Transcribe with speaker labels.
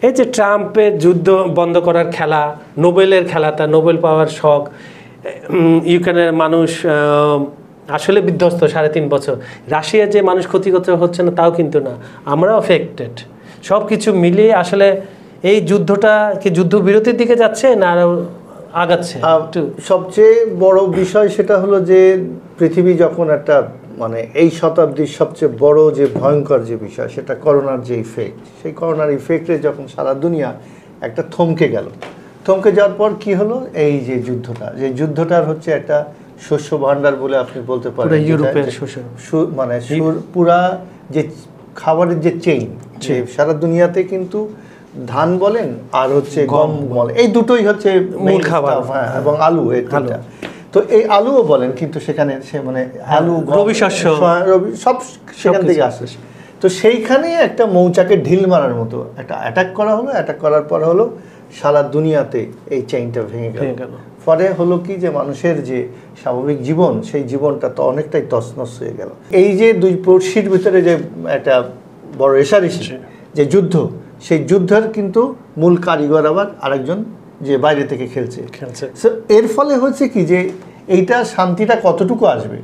Speaker 1: এই যে ট্রাম্পের যুদ্ধ বন্ধ করার খেলা, নোবেলের খেলা, তার নোবেল পাওয়ার শখ, ইউক্রেনের মানুষ আসলে বিধ্বস্ত 3.5 বছর, রাশিয়া যে মানুষ ক্ষতিগ্রস্ত হচ্ছে না তাও কিন্তু না, আমরাও অ্যাফেক্টেড। সব কিছু মিলিয়ে আসলে এই যুদ্ধটা কি যুদ্ধবিরতির দিকে যাচ্ছে না আরও আগাচ্ছে?
Speaker 2: সবচেয়ে বড় বিষয় সেটা হলো যে পৃথিবী যখন একটা মানে এই শতাব্দীর সবচেয়ে বড় যে ভয়ঙ্কর যে বিষয় সেটা করোনার যে ইফেক্ট, সেই করোনার ইফেক্টে যখন সারা দুনিয়া একটা থমকে গেল, থমকে যাওয়ার পর কি হলো, এই যে যুদ্ধটার হচ্ছে একটা শস্য ভাণ্ডার বলে আপনি বলতে পারেন,
Speaker 1: ইউরোপের
Speaker 2: মানে পুরা যে খাবারের যে চেইন, সারা দুনিয়াতে কিন্তু ধান বলেন আর হচ্ছে গম বলেন, এই দুটোই হচ্ছে
Speaker 1: মূল খাবার,
Speaker 2: এবং আলু, তো এই আলুও বলেন, কিন্তু সেখানে সে মানে আলু,
Speaker 1: রবি শস্য,
Speaker 2: সব সেখান থেকে আসে। তো সেইখানে একটা মৌচাকে ঢিল মারার মতো একটা অ্যাটাক করা হলো, অ্যাটাক করার পর হলো সারা দুনিয়াতে এই চেইনটা ভেঙে গেল। ফলে হলো কি যে মানুষের যে স্বাভাবিক জীবন, সেই জীবনটা তো অনেকটাই তছনছ হয়ে গেল। এই যে দুই পড়শির ভিতরে যে একটা বড় রেষারেষি যে যুদ্ধ, সেই যুদ্ধের কিন্তু মূল কারিগর আবার আরেকজন যে বাইরে থেকে খেলছে। এর ফলে হচ্ছে কি যে এইটা শান্তিটা কতটুকু আসবে